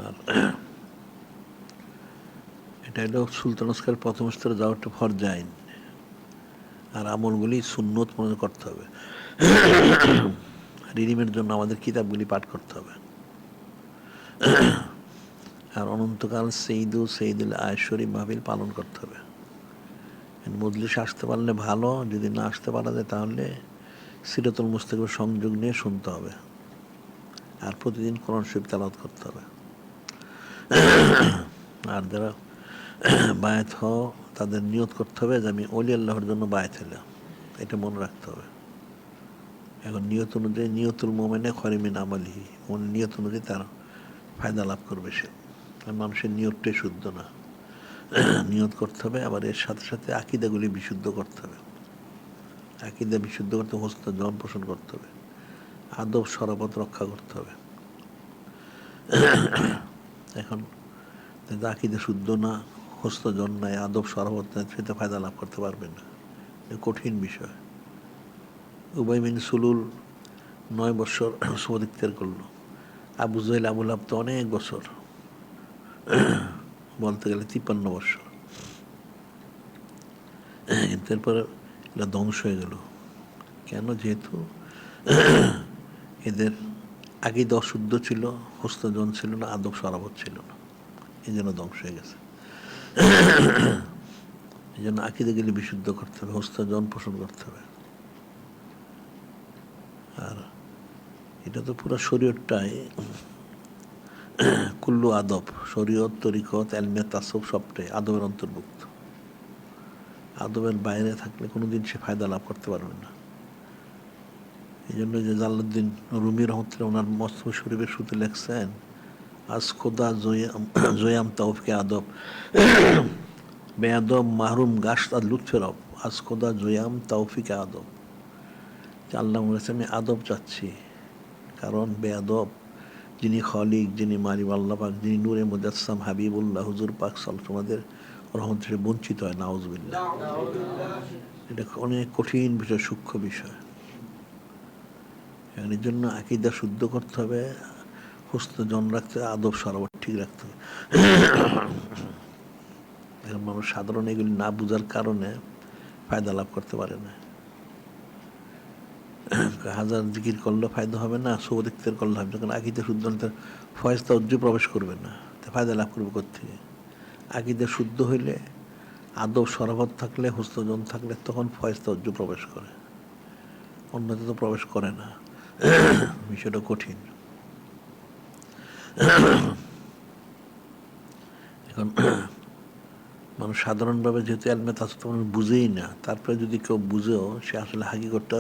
আর এটা হলো সুলতান আসকার প্রথম স্তরে যাওয়া একটা ফরজ আইন, আর আমলগুলি সুন্নত মনে করতে হবে। রিডিমের জন্য আমাদের কিতাবগুলি পাঠ করতে হবে। আর অনন্তকাল সেইদুল আয়শরী মাহফিল পালন করতে হবে। মজলিসে আসতে পারলে ভালো, যদি না আসতে পারা যায় তাহলে সিরাতুল মুস্তাকিমের সংযোগ নিয়ে শুনতে হবে। আর প্রতিদিন কোরআন শরীফ তেলাওয়াত করতে হবে। আর যারা বায়াত হও তাদের নিয়ত করতে হবে যে আমি ওলি আল্লাহর জন্য বায়াত হলাম, এটা মনে রাখতে হবে। এখন নিয়ত অনুযায়ী নিয়তুল মোমেনে খরিমিন আমলিহি, মনে নিয়ত অনুযায়ী তার ফায়দা লাভ করবে সে। মানুষের নিয়তটাই শুদ্ধ না, নিয়ত করতে হবে। আবার এর সাথে সাথে আকিদাগুলি বিশুদ্ধ করতে হবে। আকিদা বিশুদ্ধ করতে হস্ত জন পোষণ করতে হবে, আদব সরাবত রক্ষা করতে হবে। এখন আকিদা শুদ্ধ না, হস্ত জন নাই, আদব সরাবত নাই, সেটা ফায়দা লাভ করতে পারবে না। কঠিন বিষয়। উবাই বিন সুলুল 9 বছর সৌদিকদের করলো। আবু জাহেল আবুল আব তো অনেক বছর, বলতে গেলে 53 বছর। এরপরে এরা ধ্বংস হয়ে গেল কেন? যেহেতু এদের আকিদা অশুদ্ধ ছিল, হস্তজন ছিল না, আদব সরাবত ছিল না, এই জন্য ধ্বংস হয়ে গেছে। এই জন্য আকিদাগুলি বিশুদ্ধ করতে হবে, হস্তজন পোষণ করতে হবে। আর এটা তো পুরো শরীয়তটাই কুল্লু আদব, শরীয়ত, তরিকত, এলমে, তাসব সবটাই আদবের অন্তর্ভুক্ত। আদবের বাইরে থাকলে কোনোদিন সে ফায়দা লাভ করতে পারবে না। এই জন্য যে জালালউদ্দিন রুমি রহমতুল্লাহ ওনার মস্তফা শরীফের শুতে লেখছেন, আজ খোদা জয়াম তাওফকে আদব, বেয়াদব মাহরুম গাছ আর লুৎফের রব, আজ খোদা জয়াম তাওফিকে আদব। আল্লাহ বলেছে আমি আদব চাচ্ছি, কারণ বেয়াদব যিনি খলিক, যিনি মালিক আল্লাহ পাক, যিনি নূরে মুজাসসাম হাবিবুল্লাহ হুজুর পাক তোমাদের রহমত থেকে বঞ্চিত হয়, নাউজুবিল্লাহ। এটা অনেক কঠিন বিষয়, সূক্ষ্ম বিষয়। এর জন্য আকীদা শুদ্ধ করতে হবে, হুস্ন জন রাখতে হবে, আদব সরবর ঠিক রাখতে হবে। এখন মানুষ সাধারণ এগুলি না বুঝার কারণে ফায়দা লাভ করতে পারে না। হাজার জিকির করলে ফায়দা হবে না, সৌদিকদের করলে হবে, যখন আকীদা শুদ্ধ হলে ফয়েজটা উজ্জ্বল প্রবেশ করবে না, ফায়দা লাভ করবে কোত্থেকে? আকীদা শুদ্ধ হইলে, আদব সরাবত থাকলে, হুস্তজন থাকলে তখন ফয়েজটা উজ্জ্বল প্রবেশ করে, অন্যতে তো প্রবেশ করে না। বিষয়টা কঠিন। এখন মানুষ সাধারণভাবে যেহেতু এলমে তাসব তো মানুষ বুঝেই না, তারপরে যদি কেউ বুঝেও সে আসলে হাকিকতটা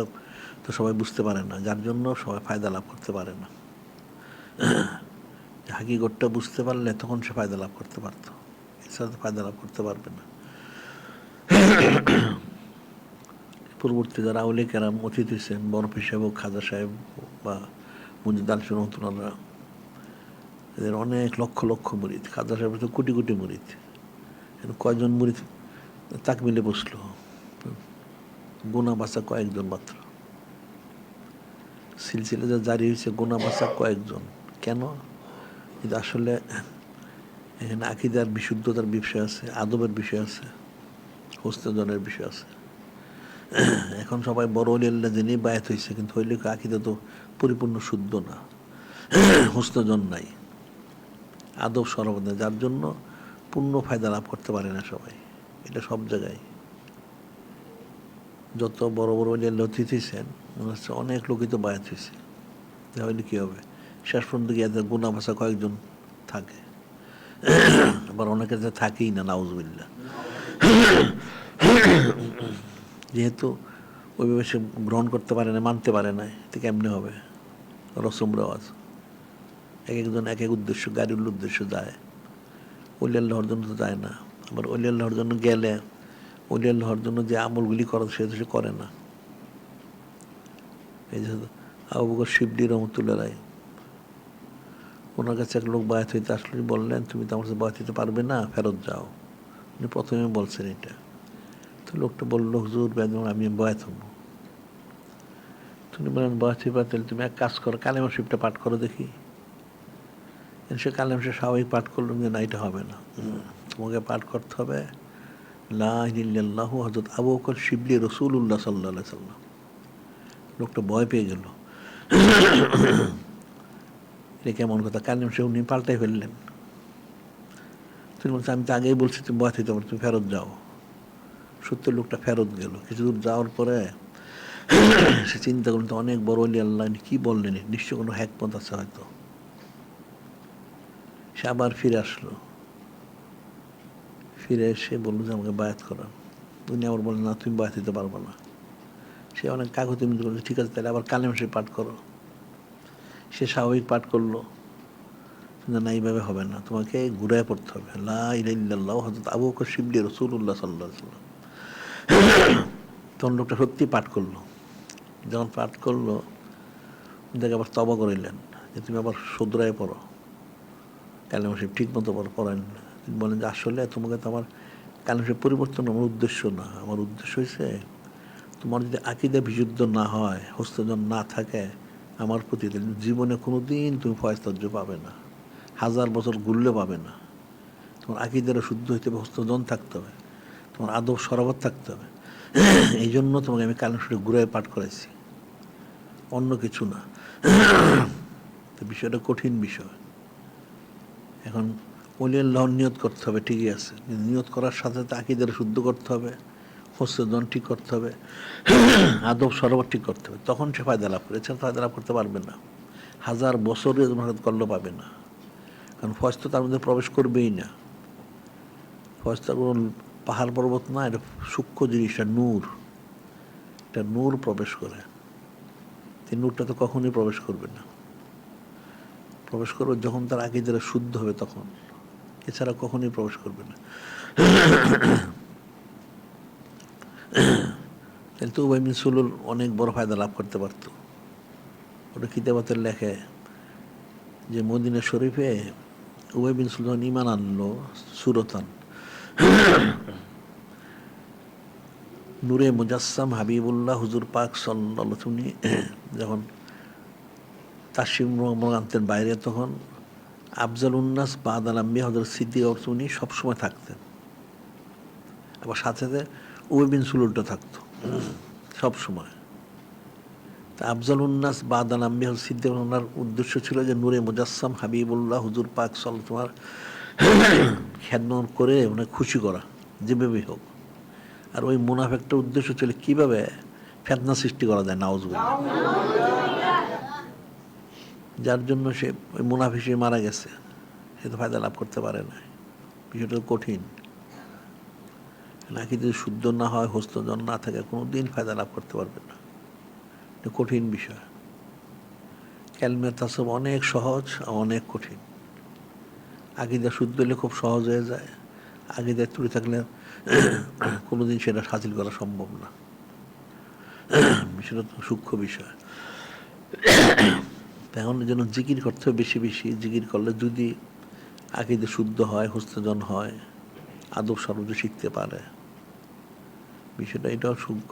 তো সবাই বুঝতে পারে না, যার জন্য সবাই ফায়দা লাভ করতে পারে না। হাকিকতটা বুঝতে পারলে তখন সে ফায়দা লাভ করতে পারতো, এছাড়া তো ফায়দা লাভ করতে পারবে না। পূর্ববর্তী যারা আউলিয়া কেরাম অতীত হয়েছেন, বরফ সাহেব, খাজা সাহেব বা মুজিদ আল রহমতুল্লাহ, এদের অনেক লক্ষ লক্ষ মুরিদ। খাজা সাহেবের তো কোটি কোটি মুরিদ। কয়জন মুরিদ তাকমিলে বসলো? গোনা বাঁচা কয়েকজন মাত্র। সিলসিলা যা জারি হয়েছে, গোনা বাঁচা কয়েকজন। কেন? কিন্তু আসলে এখানে আকীদার বিশুদ্ধতার বিষয় আছে, আদবের বিষয় আছে, হস্তজনের বিষয় আছে। এখন সবাই বড় অলিয়াল্লাহ জেনেই বায়াত হয়েছে, কিন্তু হইলে আকীদা তো পরিপূর্ণ শুদ্ধ না, হস্তজন নাই, আদব সরব নাই, যার জন্য পূর্ণ ফায়দা লাভ করতে পারে না সবাই। এটা সব জায়গায় যত বড় বড় অলিয়াল্লাহ অতীত হয়েছেন, মনে হচ্ছে অনেক লোকই তো বায়াত হয়েছে, তাহলে কী হবে? শেষ পর্যন্ত গিয়ে গুনা ভাষা কয়েকজন থাকে, আবার অনেকে যে থাকেই না, নাউজুবিল্লাহ। যেহেতু ওইভাবে সে গ্রহণ করতে পারে না, মানতে পারে না, তো কেমনে হবে? রসম রেওয়াজ, এক একজন এক এক উদ্দেশ্য, গাড়ির উদ্দেশ্য যায়, অলি আল্লাহর জন্য তো যায় না। আবার অলি আল্লাহর জন্য গেলে অলি আল্লাহর জন্য যে আমলগুলি করা সে তো সে করে না। এই যে আবু বকর শিবলি রহমতুল্লাহ রায়, ওনার কাছে এক লোক বায়াত হইতে আসলে বললেন, তুমি তো আমার কাছে বায়াত হইতে পারবে না, ফেরত যাও। উনি প্রথমে বলছেন এটা। তো লোকটা বললো, হুজুর বেদন আমি বায়াত হব। তুমি বলেন বায়াত হইবা, তাহলে তুমি এক কাজ করো, কালেমা শরীফটা পাঠ করো দেখি। সে কালেম সে স্বাভাবিক পাঠ করলো যে না, এটা হবে না, তোমাকে পাঠ করতে হবে লা ইলাহা ইল্লাল্লাহু হযরত আবু বকর শিবলি রাসূলুল্লাহ সাল্লাল্লাহু আলাইহি সাল্লাম। লোকটা ভয় পেয়ে গেল, এটা কেমন কথা, কালেম সে উনি পাল্টাই ফেললেন। তিনি বলছেন আমি তো আগেই বলছি তুমি ভয় দিতে পারো, তুমি ফেরত যাও। সত্য লোকটা ফেরত গেল। কিছু দূর যাওয়ার পরে সে চিন্তা করলেন তো অনেক বড় ওলি আল্লাহ, কি বললেন, নিশ্চয় কোনো হ্যাকমত আছে হয়তো। সে আবার ফিরে আসলো, ফিরে এসে বললো যে আমাকে বায়াত করান। উনি আবার বললেন না, তুমি বায়াত দিতে পারবো না। সে অনেক কাগজ মিনতি করলো, ঠিক আছে তাহলে আবার কালেম সে পাঠ করো। সে স্বাভাবিক পাঠ করলো, না এইভাবে হবে না, তোমাকে ঘুরায় পড়তে হবে লা ইলাহা ইল্লাল্লাহু হযরত আবু বকর শিবলি রাসূলুল্লাহ সাল্লাল্লাহু আলাইহি ওয়াসাল্লাম। তখন লোকটা সত্যি পাঠ করলো। যখন পাঠ করলো, দেখে আবার তওবা করাইলেন যে তুমি আবার শুধরায় পড়ো, কালেমা শরীফ ঠিক মতো পড়েন। তিনি বলেন যে আসলে তোমাকে তো আমার কালেমা শরীফ পরিবর্তন আমার উদ্দেশ্য না। আমার উদ্দেশ্য হয়েছে তোমার যদি আকীদা বিশুদ্ধ না হয়, হস্তজন না থাকে আমার প্রতি, জীবনে কোনো দিন তুমি ফয়সার্য পাবে না, 1000 বছর ঘুরলে পাবে না। তোমার আকীদারও শুদ্ধ হইতে হবে, হস্তজন থাকতে হবে, তোমার আদব সরাবত থাকতে হবে। এই জন্য তোমাকে আমি কালেমা শরীফ ঘুরায় পাঠ করাইছি, অন্য কিছু না। তো বিষয়টা কঠিন বিষয়। এখন ওলি আল্লাহর নিয়ত করতে হবে, ঠিকই আছে, নিয়ত করার সাথে সাথে আকীদার শুদ্ধ করতে হবে, হস্তজন ঠিক করতে হবে, আদব সরবত ঠিক করতে হবে, তখন সে ফায়দা লাভ করে। এছাড়া ফায়দা লাভ করতে পারবে না, 1000 বছরে মেহনত করলেও পাবে না। কারণ ফয়জ তো তার মধ্যে প্রবেশ করবেই না। ফয়জ তার কোনো পাহাড় পর্বত না, এটা সূক্ষ্ম জিনিস, এটা নূর, এটা নূর প্রবেশ করে। এই নূরটা তো কখনই প্রবেশ করবে না। প্রবেশ করবে যখন তার আকীদাটা শুদ্ধ হবে তখন, এছাড়া কখনই প্রবেশ করবে না। তাহলে তো উবাই বিন সুলুল অনেক বড় ফায়দা লাভ করতে পারত। ওটা কিতাবাতের লেখে যে মদিনা শরীফে উবাই বিন সুলুল যখন ঈমান আনলো সুরতান, নূরে মুজাসসাম হাবিবুল্লাহ হুজুর পাক সাল্লাল্লাহু আলাইহি যখন তাশরিফ আনতেন বাইরে, তখন আফজাল উন্নাস বাদাল আম্বিয়া হযরত সিদ্দিক উনি সবসময় থাকতেন। আবার সাথে সাথে উবাই বিন সুলুলটা থাকতো সব সময়। তা আফজাল উন্নাস বাদাল আম্বিয়া হযরত সিদ্দিক, ওনার উদ্দেশ্য ছিল যে নূরে মুজাসসাম হাবিবুল্লাহ হুজুর পাক সাল্লাল্লাহু আলাইহি খেদমত করে ওনাকে খুশি করা যেভাবেই হোক। আর ওই মুনাফিকটার উদ্দেশ্য ছিল কিভাবে ফিতনা সৃষ্টি করা যায়, নাউজুবিল্লাহ। যার জন্য সে ওই মুনাফিক সে মারা গেছে, সে তো ফায়দা লাভ করতে পারে না। বিষয়টা কঠিন। নাকি যদি শুদ্ধ না হয়, হস্তজন না থাকে, কোনো দিন ফায়দা লাভ করতে পারবে না। এটা কঠিন বিষয়। ক্যালমে তাসব অনেক সহজ, অনেক কঠিন। আকীদা শুদ্ধ হলে খুব সহজ হয়ে যায়, আকীদায় ত্রুটি থাকলে কোনোদিন সেটা হাসিল করা সম্ভব না। বিষয়টা তো সূক্ষ্ম বিষয়। এখন যেন জিকির করতে হবে বেশি বেশি। জিকির করলে যদি আকীদা শুদ্ধ হয়, হস্তজন হয়, আদব সর্বজ শিখতে পারে, বিষয়টা এটাও সূক্ষ্ম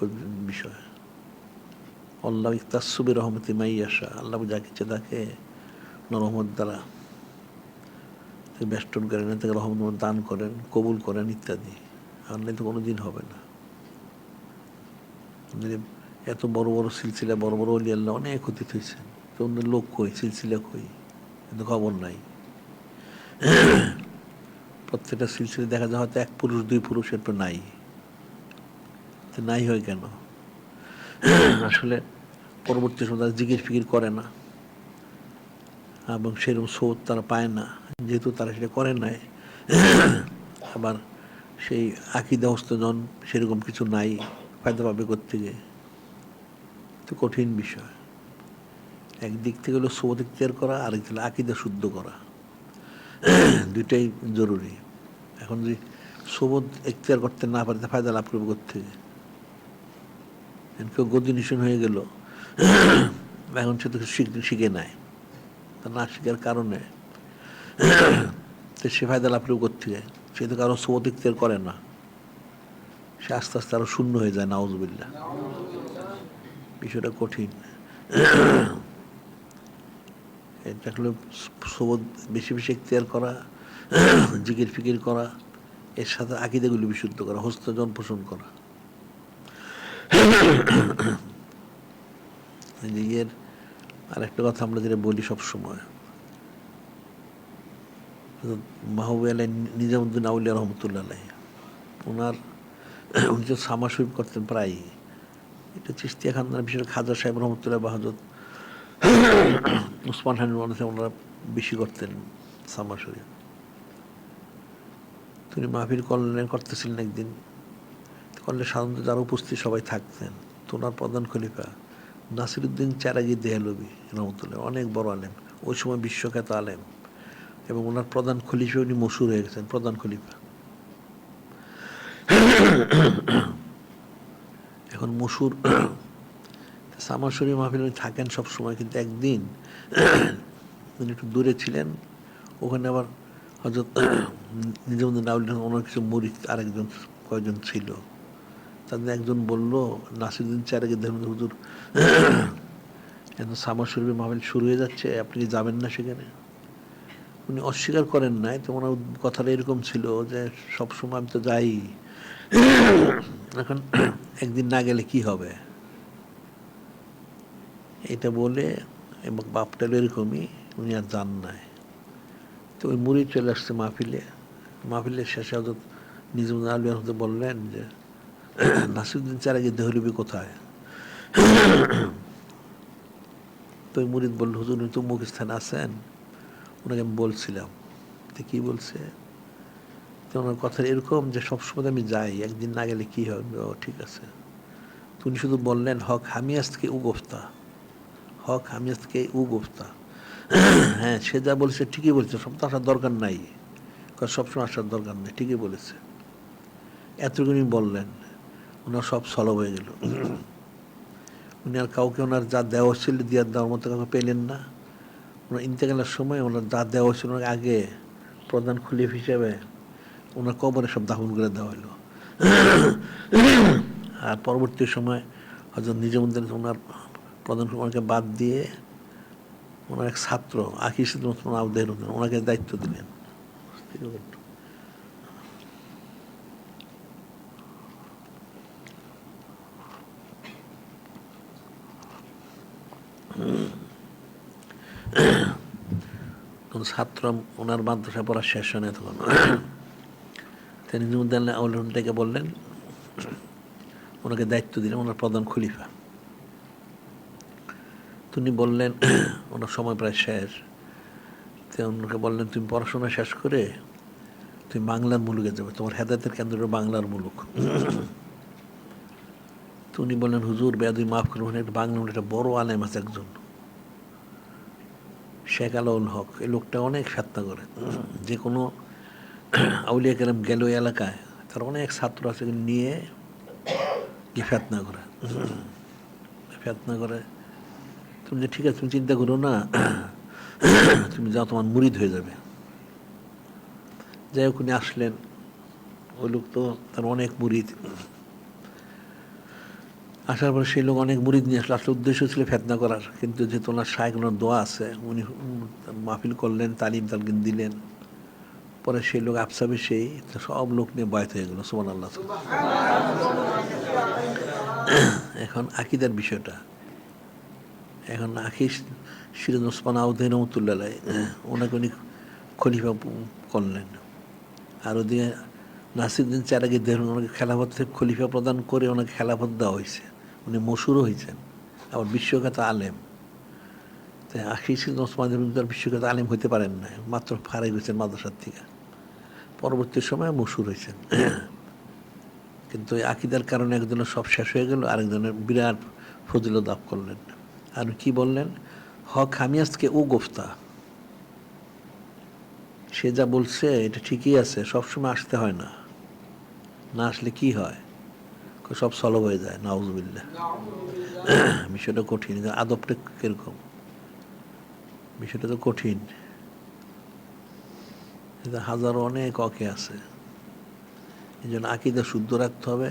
বিষয়। আল্লাহ ইখতাসসু বিরহমতি মাইয়াশা, আল্লাহ যাকে ইচ্ছে তাকে রহমত দ্বারা বেষ্টন করেন, তাকে রহমত দান করেন, কবুল করেন ইত্যাদি। আল্লাহ তো কোনো দিন হবে না। এত বড় বড় সিলসিলা, বড় বড় ওলি আল্লাহ অনেক অতীত হয়েছে, তো অন্য লোক কই, সিলসিলা কই, কিন্তু খবর নাই। প্রত্যেকটা সিলসিলা দেখা যায় হয়তো 1 পুরুষ 2 পুরুষ, এর পর নাই। নাই হয় কেন? আসলে পরবর্তী সময় তারা জিকির ফিকির করে না, এবং সেরকম সোধ তারা পায় না, যেহেতু তারা সেটা করে নাই। আবার সেই আকীদা হস্তজন সেরকম কিছু নাই, ফায়দা পাবে কোত্থেকে? তো কঠিন বিষয়। একদিক থেকে হলো সোধ ইখতিয়ার করা, আরেক থেকে আকীদা শুদ্ধ করা, দুইটাই জরুরি। এখন যদি সোবত ইখতিয়ার করতে না পারে, ফায়দা লাভ করবে কোত্থেকে? কেউ গদি নিশন হয়ে গেল, এখন সে তো শিখে নেয়, তা না শিখার কারণে তো সে ফায়দা লাভ করবে কোত্থেকে? সে তো কারো সোবত ইখতিয়ার করে না, সে আস্তে আস্তে আরো শূন্য হয়ে যায়, নাউজুবিল্লাহ। বিষয়টা কঠিন। এটা হলো সবদ বেশি বেশি ইখতিয়ার করা, জিকির ফিকির করা, এর সাথে আকীদাগুলি বিশুদ্ধ করা, হস্তজন পোষণ করা। এর আরেকটা কথা আমরা যেটা বলি সবসময়, মাহবুব আলাই নিজামুদ্দিন আউলিয়া রহমতুল্লাহ আলাই, উনি যে সামা শরীফ করতেন প্রায়ই, এটা চিশতিয়া খানদানের বিশেষ খাজা সাহেব রহমতুল্লাহ বা হযরত উসমান হানি ওনারা বেশি করতেন সামা শরীফ। তিনি মাহফিল করতেছিলেন একদিন, করলে সাধারণত যারা উপস্থিত সবাই থাকতেন। তো ওনার প্রধান খলিফা নাসিরুদ্দিন চারাগি দেহলভি রহমতুল্লাহ, অনেক বড় আলেম, ওই সময় বিশ্বখ্যাত আলেম, এবং ওনার প্রধান খলিফা উনি মশহুর হয়ে গেছেন, প্রধান খলিফা। এখন মশহুর সামা শরীফ মাহফিল উনি থাকেন সবসময়, কিন্তু একদিন উনি একটু দূরে ছিলেন, ওখানে আবার হযরত নিজামুদ্দিন আউলিয়া ওনার কিছু মুরিদ আরেকজন কয়েকজন ছিল। তাদের একজন বলল, নাসিরুদ্দিন চারাগি দেহলভি, হুজুর এখন সামা শরীফের মাহফিল শুরু হয়ে যাচ্ছে, আপনি কি যাবেন না সেখানে? উনি অস্বীকার করেন নাই, তো ওনার কথাটা এরকম ছিল যে সবসময় আমি তো যাই, এখন একদিন না গেলে কি হবে, এটা বলে, এবং বাপটা এরকমই, উনি আর যান নাই। তো ওই মুড়ি চলে আসছে মাহফিলের শেষে হযরত নিজামুদ্দিন আউলিয়া হতে বললেন যে নাসিরুদ্দিন চারাগি দেহলভি কোথায়? তো ওই মুরিদ বলল, হুজুর উনি তো মুখ স্থানে আছেন, ওনাকে আমি বলছিলাম। তো কি বলছে? তো ওনার কথা এরকম যে সবসময় আমি যাই, একদিন না গেলে কি হবে? ও ঠিক আছে। উনি শুধু বললেন, হক হামিয়াজ থেকে উ গোফতা, হক হামিয়াজ থেকে উ গোফতা। হ্যাঁ, সে যা বলেছে ঠিকই বলেছে, সব তো আসার দরকার নাই, সবসময় আসার দরকার নেই, ঠিকই বলেছে। এতটুকুনি বললেন, ওনার সব সলভ হয়ে গেল। উনি আর কাউকে ওনার যা দেওয়া ছিল দিয়ে দেওয়ার মতো কাউকে পেলেন না। ওনার ইন্তেকালের সময় ওনার যা দেওয়া ছিল ওনার আগে প্রধান খলিফ হিসেবে ওনার কবরে সব দাফন করে দেওয়া হলো। আর পরবর্তী সময় হযরত নিজামুদ্দিন ওনার প্রধান খলিফাকে বাদ দিয়ে ওনার এক ছাত্র আকিস ওনাকে দায়িত্ব দিলেন। ছাত্র ওনার মাদ্রাসা পড়া শেষ হয় না তখন, তিনি নিজামুদ্দিন আউলিয়াকে বললেন, ওনাকে দায়িত্ব দিলেন ওনার প্রধান খলিফা। তিনি বললেন, ওনার সময় প্রায় শেষ, তো ওনাকে বললেন, তুমি পড়াশোনা শেষ করে তুমি বাংলার মুলুকে যাবে, তোমার হেদায়েতের কেন্দ্র বাংলার মুলুক। তো উনি বললেন, হুজুর বেয়াদবি মাফ করবেন, একটা বাংলা একটা বড় আলেম আছে একজন, শেখ আলাউল হক, এই লোকটা অনেক ফেতনা করে, যে কোনো আউলিয়া কেরাম গেল এলাকায় তার অনেক ছাত্র আছে নিয়ে গিয়ে ফেতনা করে। তুমি যে ঠিক আছে, তুমি চিন্তা করো না, তুমি যাও, তোমার মুরিদ হয়ে যাবে। যাই হোক, উনি আসলেন, ওই লোক তো তার অনেক মুরিদ, আসার পরে সেই লোক অনেক মুরিদ নিয়ে আসলে উদ্দেশ্য ছিল ফেতনা করার, কিন্তু যেহেতু ওনার শায়েখ ওনার দোয়া আছে, উনি মাহফিল করলেন, তালিম দিলেন, পরে সেই লোক আপসাবে সেই সব লোক নিয়ে বায়ত হয়ে গেল। সুবহানাল্লাহ। এখন আকীদার বিষয়টা, এখন আকিস সিরাজ ওসমান আউদ্দিন রহমতুল্লাহ আলাইহি ওনাকে উনি খলিফা করলেন, আর ওদিকে নাসিরুদ্দিন চারাগি দেহলভি ওনাকে খেলাফত থেকে খলিফা প্রদান করে ওনাকে খেলাফত দেওয়া হয়েছে, উনি মশহুরও হয়েছেন, আবার বিশ্বখ্যাত আলেম। তাই আকিস ওসমান বিশ্বখ্যাত আলেম হইতে পারেন না, মাত্র ফারাই হয়েছেন মাদ্রাসার থেকে, পরবর্তী সময় মশহুর হয়েছেন। কিন্তু ওই আকীদার কারণে একজনের সব শেষ হয়ে গেল, আরেকজনের বিরাট ফজিলত লাভ করলেন। আর কি বললেন, হক হামিয়াজকে ও গোফতা, সে যা বলছে এটা ঠিকই আছে, সবসময় আসতে হয় না, না আসলে কি হয়, সব সলভ হয়ে যায়। নাউজুবিল্লাহ। বিষয়টা কঠিন, আদবটা কিরকম, বিষয়টা তো কঠিন, হাজারো অনেক অকে আছে। এই জন্য আকীদা শুদ্ধ রাখতে হবে,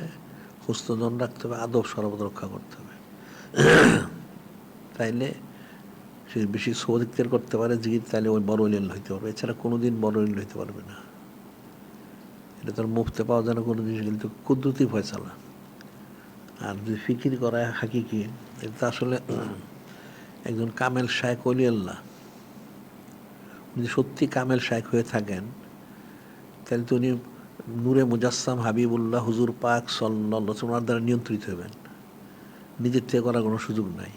হস্তজন রাখতে হবে, আদব সর্বদা রক্ষা করতে হবে, তাইলে সে বেশি সওয়াদ ইখতিয়ার করতে পারে জিকির, তাহলে ওই বড় ওলি আল্লাহ হইতে পারবে, এছাড়া কোনোদিন বড় ওলি হইতে পারবে না। এটা তার মুফতে পাওয়া যায় না কোনো জিনিস, কিন্তু কুদরতি ফয়সালা। আর যদি ফিকির করা হাকিকি, এটা আসলে একজন কামেল শায়েখ ওলি আল্লাহ যদি সত্যি কামেল শায়েখ হয়ে থাকেন, তাহলে তো উনি নূরে মুজাসসাম হাবিবুল্লাহ হুজুর পাক সাল্লাল্লাহু আলাইহি ওয়াসাল্লাম দ্বারা নিয়ন্ত্রিত হবেন, নিজের থেকে করার কোনো সুযোগ নাই।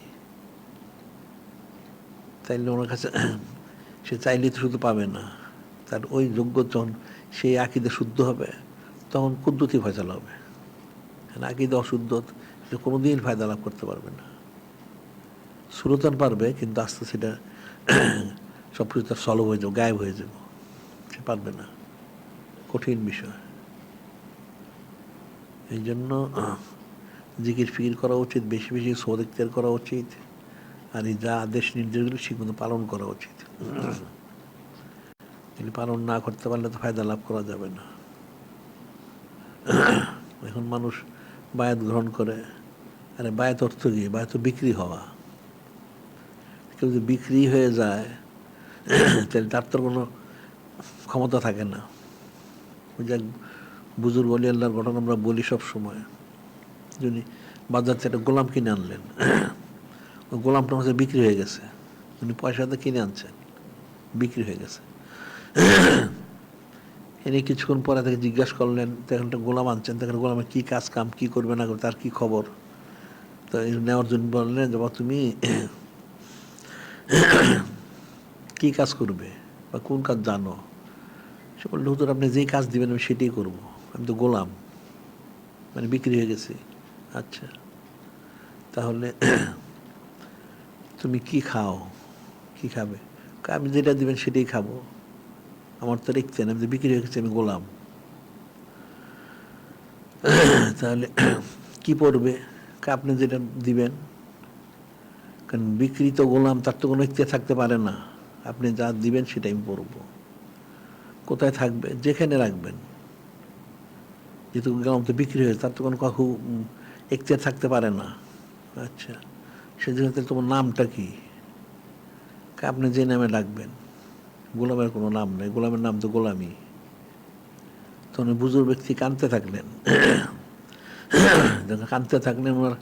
তাইলে ওনার কাছে সে চাইলেই তো শুধু পাবে না, তার ওই যোগ্য যখন সেই আকীদা শুদ্ধ হবে, তখন কুদরতি ফয়সালা হবে। আকীদা অশুদ্ধ, সে কোনোদিন ফায়দা লাভ করতে পারবে না। সুরতান পারবে, কিন্তু আস্তে সেটা সব কিছু তার সলভ হয়ে যাবে, গায়েব হয়ে যাবে, সে পারবে না, কঠিন বিষয়। এই জন্য জিকির ফিকির করা উচিত, বেশি বেশি সওয়াদ ইখতিয়ার করা উচিত, আর এই যা আদেশ নির্দেশগুলো সেগুলো পালন করা উচিত। এগুলি পালন না করতে পারলে তো ফায়দা লাভ করা যাবে না। এখন মানুষ বায়াত গ্রহণ করে, আরে বায়াত অর্থ কি? বায়াত তো বিক্রি হওয়া। কেউ যদি বিক্রি হয়ে যায়, তাহলে তার তো কোনো ক্ষমতা থাকে না। ওই যে বুজুর্গ ওলি আল্লাহর ঘটনা আমরা বলি সব সময়, যিনি বাজার থেকে একটা গোলাম কিনে আনলেন, ওই গোলামটা মাঝে বিক্রি হয়ে গেছে, উনি পয়সাতে কিনে আনছেন, বিক্রি হয়ে গেছে। এনে কিছুক্ষণ পরে তাকে জিজ্ঞাসা করলেন, তখন একটা গোলাম আনছেন, তখন গোলামের কী কাজ কাম, কী করবে না করবে, তার কী খবর। তো নেওয়ার জন্য বললেন যে তুমি কী কাজ করবে বা কোন কাজ জানো? সে বলল, হুজুর আপনি যেই কাজ দিবেন আমি সেটাই করবো, আমি তো গোলাম, মানে বিক্রি হয়ে গেছি। আচ্ছা, তাহলে তুমি কি খাও, কি খাবে? আমি যেটা দিবেন সেটাই খাবো, আমার তো রেখতেন, আমি তো বিক্রি হয়ে গেছি, আমি গোলাম। তাহলে কি পড়বে? আপনি যেটা দিবেন, কারণ বিক্রি তো গোলাম, তার তো কোনো ইখতিয়ার থাকতে পারে না, আপনি যা দিবেন সেটাই আমি পড়বো। কোথায় থাকবে? যেখানে রাখবেন, যেহেতু গোলাম তো বিক্রি হয়েছে, তার তো কোনো ইখতিয়ার থাকতে পারে না। আচ্ছা, সেজন্য তোমার নামটা কি? আপনি যে নামে ডাকবেন, গোলামের কোনো নাম নেই, গোলামের নাম তো গোলামি। তখন বুজুর্গ ব্যক্তি কাঁদতে থাকলেন। যখন কাঁদতে থাকলেন, ওনার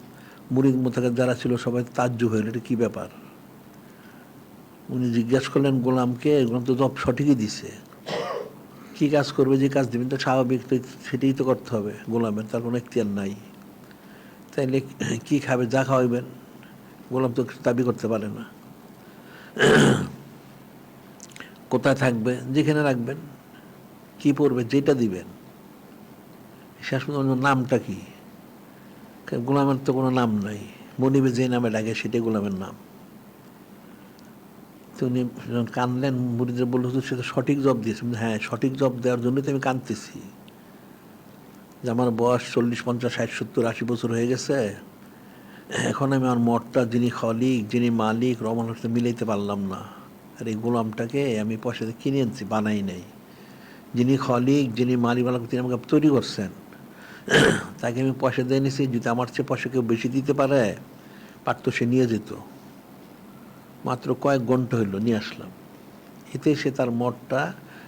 মুরিদ মোতাকার যারা ছিল সবাই তাজ্জুব হইল, এটা কী ব্যাপার? উনি জিজ্ঞাসা করলেন গোলামকে, গোলাম তো জব সঠিকই দিছে, কী কাজ করবে, যে কাজ দিবেন তো স্বাভাবিক, তো সেটাই তো করতে হবে গোলামের, তার কোনো ইখতিয়ার নাই। তাইলে কী খাবে? যা খাওয়াইবেন। গোলাম তো দাবি করতে পারে না। কোথায় থাকবে? যেখানে রাখবেন। কি পড়বে? যেটা দিবেন। শেষ পর্যন্ত নামটা কি? গোলামের তো কোনো নাম নাই, মনিবে যে নামে ডাকে সেটাই গোলামের নাম। তো উনি কানলেন, মুরিদরা বলল, সে তো সঠিক জব দিয়েছে। হ্যাঁ, সঠিক জব দেওয়ার জন্যই তো আমি কাঁদতেছি, যে আমার বয়স 40, 50, 60, 70, 80 বছর হয়ে গেছে, এখন আমি আমার মঠটা, যিনি খলিক, যিনি মালিক, রহমান হচ্ছে মিলাইতে পারলাম না। আর এই গোলামটাকে আমি পয়সাতে কিনে আনছি, বানাই নাই। যিনি খলিক, যিনি মালিক, তিনি আমাকে তৈরি করছেন, তাকে আমি পয়সা দিয়ে নিছি। যদি আমার চেয়ে পয়সা কেউ বেশি দিতে পারতো, সে নিয়ে যেত। মাত্র কয়েক ঘন্টা হইল, নিয়ে আসলাম। এতে সে তার মঠটা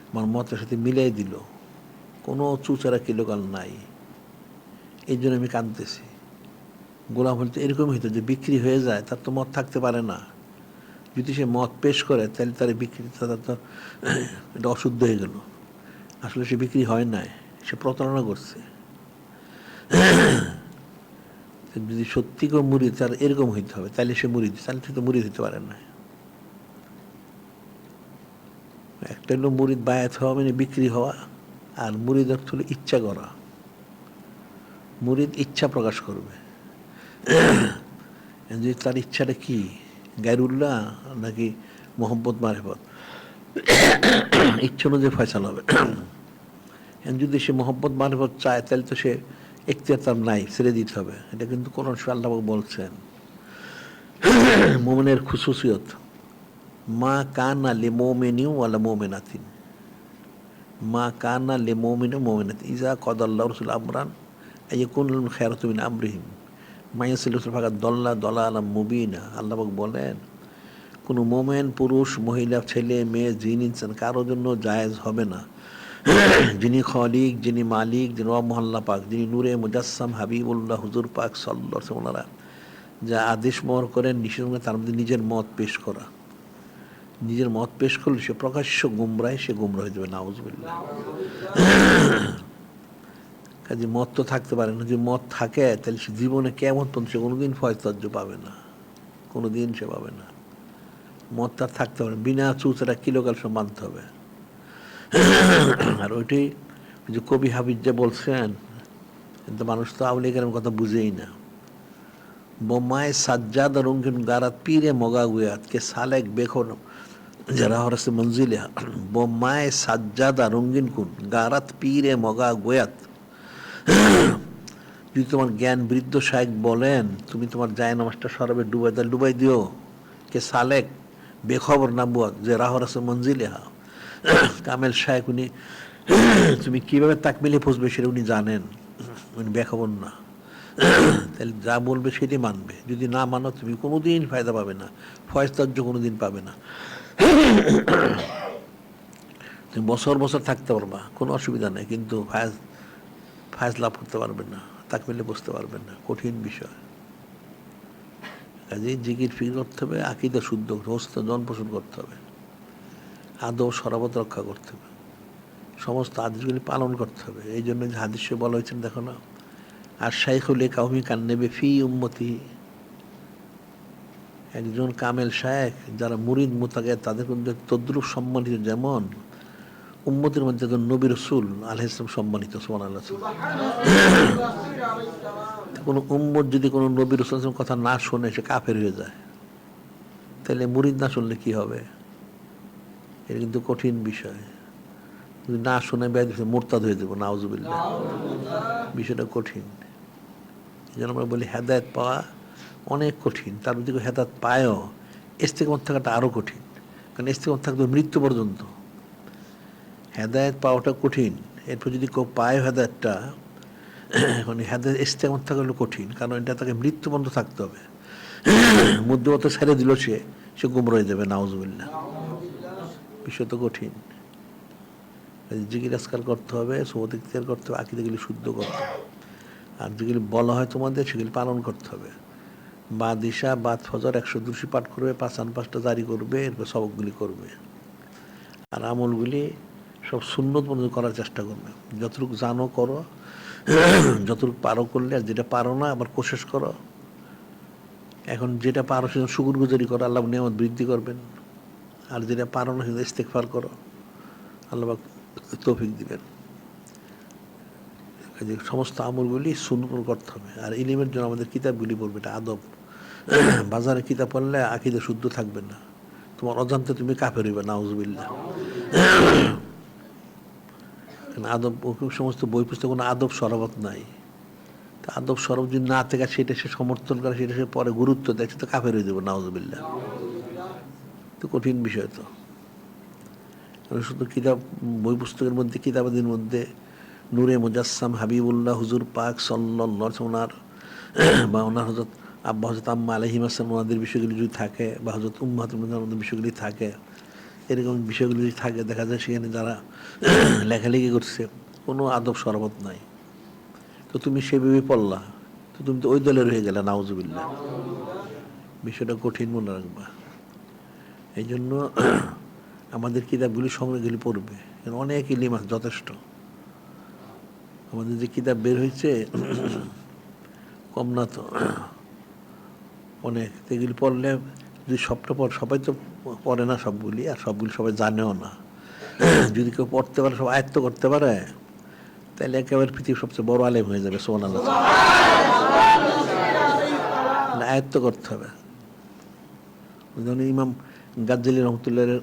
আমার মতের সাথে মিলাই দিল, কোনো চুচারা কিলোকাল নাই। এই জন্য আমি কাঁদতেছি। গোলাম হলে তো এরকম হইতো যে বিক্রি হয়ে যায়, তার তো মত থাকতে পারে না। যদি সে মত পেশ করে, তাহলে তার বিক্রি, তার তো এটা অশুদ্ধ হয়ে গেল। আসলে সে বিক্রি হয় নাই, সে প্রতারণা করছে। যদি সত্যি কেউ মুরিদ, তার এরকম হইতে হবে, তাহলে সে মুরিদ, তাহলে সে তো মুরিদ হইতে পারে না। একটা হলো মুরিদ বায়াত হওয়া মানে বিক্রি হওয়া, আর মুরিদ অর্থ হলো ইচ্ছা করা। মুরিদ ইচ্ছা প্রকাশ করবে, যে তার ইচ্ছাটা কি, গায়রুল্লাহ নাকি মোহাম্মদ মারিফত, ইচ্ছা অনুযায়ী ফয়সালা হবে। যদি সে মোহাম্মদ মারিফত চায়, তাহলে তো সে ইখতিয়ার তার নাই, ছেড়ে দিতে হবে। এটা কিন্তু কোরআন শরীফে আল্লাহ বলছেন, মুমিনের খুসুসিয়ত, মা কানা লিমুমিনিন ওয়ালা মুমিনাতিন, মা কানা লিমুমিনিন মুমিনাতিন ইজা কাদাল্লাহু রাসূলুহু আমরান আইয়াকুনা লাহুমুল খায়রাতু মিন আমরিহিম মাইয়াসিলু ফাকাদ দাল্লা দালালাম মুবিনা। আল্লাহ বলেন, কোনো মোমেন পুরুষ মহিলা ছেলে মেয়ে জিন ইনসান কারোর জন্য জায়েজ হবে না যিনি খলিক, যিনি মালিক, যিনি মহল্লা পাক, যিনি নূরে মুজাসসাম হাবিবুল্লাহ হুজুর পাক সাল্লাল্লাহু আলাইহি ওয়াসাল্লাম যা আদেশ মোহর করেন নিষেধ তার মধ্যে নিজের মত পেশ করা, নিজের মত পেশ করলে সে প্রকাশ্য গুমরাহ, সে গুমরাহ হয়ে যাবে, নাউজুবিল্লাহ। কাজে মত তো থাকতে পারে না, যদি মত থাকে তাহলে সে জীবনে কেমন পর্যন্ত সে কোনোদিন ফয়সাজ্য পাবে না, কোনোদিন সে পাবে না। মত তার থাকতে পারে, বিনা চুচরা কিলোকাল সব মানতে হবে। আর ওইটাই যে কবি হাবিজ যে বলছেন, কিন্তু মানুষ তো আউলিয়া কেরামের কথা বুঝেই না। বোমায় সাজ্জাদ রঙ্গিন গারাত পীরে মগা গুয়াত কে সালেক বেখন যারা হরসে মঞ্জিলে বোমায় সাজ্জাদা রঙ্গিন কুন গারাত পীরে মগা গোয়াত। যদি তোমার জ্ঞান বৃদ্ধ শায়েক বলেন তুমি তোমার জায় নামাজটা সরবে ডুবাই দিও, কে সালেক বেখবর না বুয়াত যে রাহর আছে মঞ্জিলে হা কামেল শায়েক উনি তুমি কিভাবে তাকমিলে পৌঁছবে সেটা উনি জানেন, উনি বেখবর না। তাহলে যা বলবে সেটি মানবে, যদি না মানো তুমি কোনোদিন ফায়দা পাবে না, ফয়সাজ্য কোনোদিন পাবে না। তুমি বছর বছর থাকতে পারবা, কোনো অসুবিধা নেই, কিন্তু ফায়জ লাভ করতে পারবে না, তাকমিলে বুঝতে পারবেন না, কঠিন বিষয়। কাজে জিকির ফিকির করতে হবে, আকীদা শুদ্ধ হস্ত জন পোষণ করতে হবে, আদব সরাবত রক্ষা করতে হবে, সমস্ত আদেশগুলি পালন করতে হবে। এই জন্য যে হাদিসে বলা হয়েছে দেখো না, আর শাইখুল কাউমি কান্নেবে ফি উম্মতি, একজন কামেল শায়েখ যারা মুরিদ মুতাকে তাদের মধ্যে তদ্রুপ সম্মানিত, যেমন উম্মতের মধ্যে একজন নবী রাসূল আলাইহিস সালাম সম্মানিত। সুবহানাল্লাহ। কোনো উম্মত যদি কোনো নবী রাসূলের কথা না শোনে সে কাফের হয়ে যায়, তাহলে মুরিদ না শুনলে কি হবে? এটা কিন্তু কঠিন বিষয়। যদি না শুনে মুরতাদ হয়ে যাবো, নাউজুবিল্লাহ। বিষয়টা কঠিন। এই জন্য আমরা বলি হেদায়েত পাওয়া অনেক কঠিন, তার যদি হেদায়েত পায়ও ইস্তেকামত থাকাটা আরও কঠিন, কারণ ইস্তেকামত থাকবে মৃত্যু পর্যন্ত। হেদায়েত পাওয়াটা কঠিন, এরপর যদি কেউ পায় হেদায়েতটা, এখন হেদায়েত ইস্তেকামত থাকা হলো কঠিন, কারণ এটা তাকে মৃত্যু পর্যন্ত থাকতে হবে। মধ্যবর্তী ছেড়ে দিল সে গুমরা হয়ে যাবে, নাউজুবিল্লাহ। বিষয় তো কঠিন। জিকির আজকাল করতে হবে, সুবত ইখতিয়ার করতে হবে, আকীদাগুলি শুদ্ধ করতে হবে, আর যেগুলি বলা হয় তোমাদের সেগুলি পালন করতে হবে। বাদ ইশা বাদ ফজর 100 পাঠ করবে, 5 জারি করবে, এরপর সবকগুলি করবে। আর আমলগুলি সব সুন্নত মতো করার চেষ্টা করবে, যতটুকু জানো করো, যতটুকু পারো করলে, আর যেটা পারো না আবার কোশিশ করো। এখন যেটা পারো সেটা শুকরগুজারি করো, আল্লাহ নিয়ামত বৃদ্ধি করবেন। আর যেটা পারো না সেটা ইস্তেগফার করো, আল্লাহ তৌফিক দিবেন। সমস্ত আমলগুলি সুন্নত করতে হবে। আর ইলমের জন্য আমাদের কিতাবগুলি পড়বে, এটা আদব। বাজারে কিতাব পড়লে আকীদা শুদ্ধ থাকবে না, তোমার অজান্তে তুমি কাফের হইবে, নাউজুবিল্লাহ। আদব সমস্ত বই পুস্তক কোনো আদব সরবত নাই, তা আদব সরব যদি না থাকে সেটা সে সমর্থন করে, সেটা সে পরে গুরুত্ব দেয়, সে তো কাফের হয়ে যাবে, নাউজুবিল্লাহ। তো কঠিন বিষয় তো। শুধু কিতাব বই পুস্তকের মধ্যে, কিতাবাদির মধ্যে নূরে মুজাসসাম হাবিবুল্লাহ হুজুর পাক সাল্লাল্লাহু আলাইহি ওয়াসাল্লাম বা ওনার হযরত আব্বা হযরত আম্মা আলাইহিম আসসালাম ওনাদের বিষয়গুলি যদি থাকে, বা হযরত উম্মাহাতুল মুমিনিনের বিষয়গুলি থাকে, এরকম বিষয়গুলি যদি থাকে, দেখা যায় সেখানে যারা লেখালেখি করছে কোনো আদব সরবত নাই, তো তুমি সেভাবে পড়লা, তো তুমি তো ওই দলের হয়ে গেলে, নাউজুবিল্লাহ। বিষয়টা কঠিন, মনে রাখবা। এই জন্য আমাদের কিতাবগুলি সংগ্রহগুলি পড়বে, অনেক ইলম আছে, যথেষ্ট। আমাদের যে কিতাব বের হয়েছে কম না তো, অনেক। এগুলি পড়লে যদি সবটা সবাই তো পড়ে না সবগুলি, আর সবগুলি সবাই জানেও না। যদি কেউ পড়তে পারে, সব আয়ত্ত করতে পারে, তাহলে একেবারে পৃথিবীর সবচেয়ে বড় আলেম হয়ে যাবে, সুবহানাল্লাহ। আয়ত্ত করতে হবে। যেমন ইমাম গাজ্জালী রহমতুল্লাহর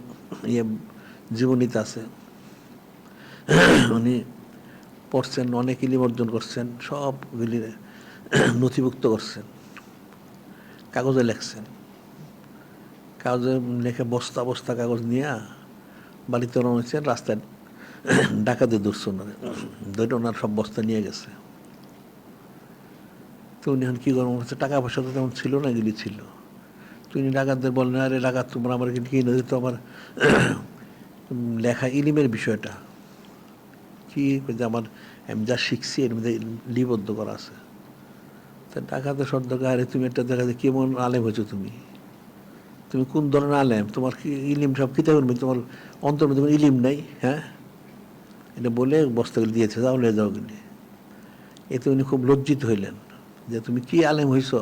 জীবনীতে আছে, উনি পড়ছেন, অনেক ইলম অর্জন করছেন, সবগুলি নথিভুক্ত করছেন, কাগজে লেখছেন। কাগজে লেখে বস্তা বস্তা কাগজ নিয়ে বাড়িতে রওনা হয়েছেন, রাস্তায় ডাকাতে ধরছে, ধরে ওনার সব বস্তা নিয়ে গেছে। তো উনি এখন কী করবেন, টাকা পয়সা তো তেমন ছিল না, এগুলি ছিল। তিনি ডাকাতদের বললেন, আরে ডাকাত তোমরা আমার কি নদী তো আমার লেখা ইলিমের বিষয়টা কি, যে আমার আমি যা শিখছি এর মধ্যে লিপিবদ্ধ করা আছে। তা ডাকাতের সর্দারকে, আরে তুমি একটা দেখা যায় কেমন আলেম হয়েছো, তুমি কোন ধরনের আলেম, তোমার কি ইলিম সব কিতাবের মধ্যে, তোমার অন্তর মধ্যে কোনো ইলিম নাই, হ্যাঁ? এটা বলে বস্তাগুলি দিয়েছে, যাও নিয়ে যাও গেলে। এতে উনি খুব লজ্জিত হইলেন যে তুমি কি আলেম হইছ,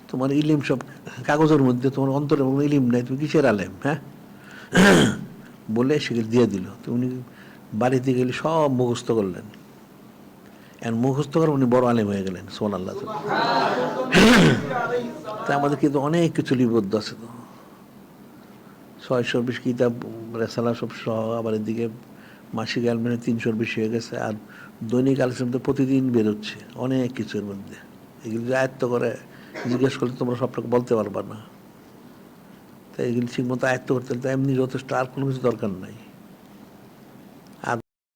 তোমার ইলিম সব কাগজের মধ্যে, তোমার অন্তরের কোনো ইলিম নাই, তুমি কিসের আলেম, হ্যাঁ? বলে সেগুলো দিয়ে দিল। তো উনি বাড়িতে গেলে সব মুখস্থ করলেন, এখন মুখস্থ করে উনি বড় আলেম হয়ে গেলেন, সুবহানাল্লাহ। তা আমাদের কিন্তু অনেক কিছু লিপিবদ্ধ আছে, তো 600 বেশি কিতাব রেসালা সব সহ, আবার এদিকে মাসিক আলমারি 300 বেশি হয়ে গেছে, আর দৈনিক আলোচনা তো প্রতিদিন বেরোচ্ছে অনেক কিছুর মধ্যে। এগুলি যে আয়ত্ত করে জিজ্ঞেস করলে তোমরা সবটাকে বলতে পারবা না। তাই এগুলি ঠিক মতো আয়ত্ত করতে হলে তো এমনি যথেষ্ট, আর কোনো কিছু দরকার নাই।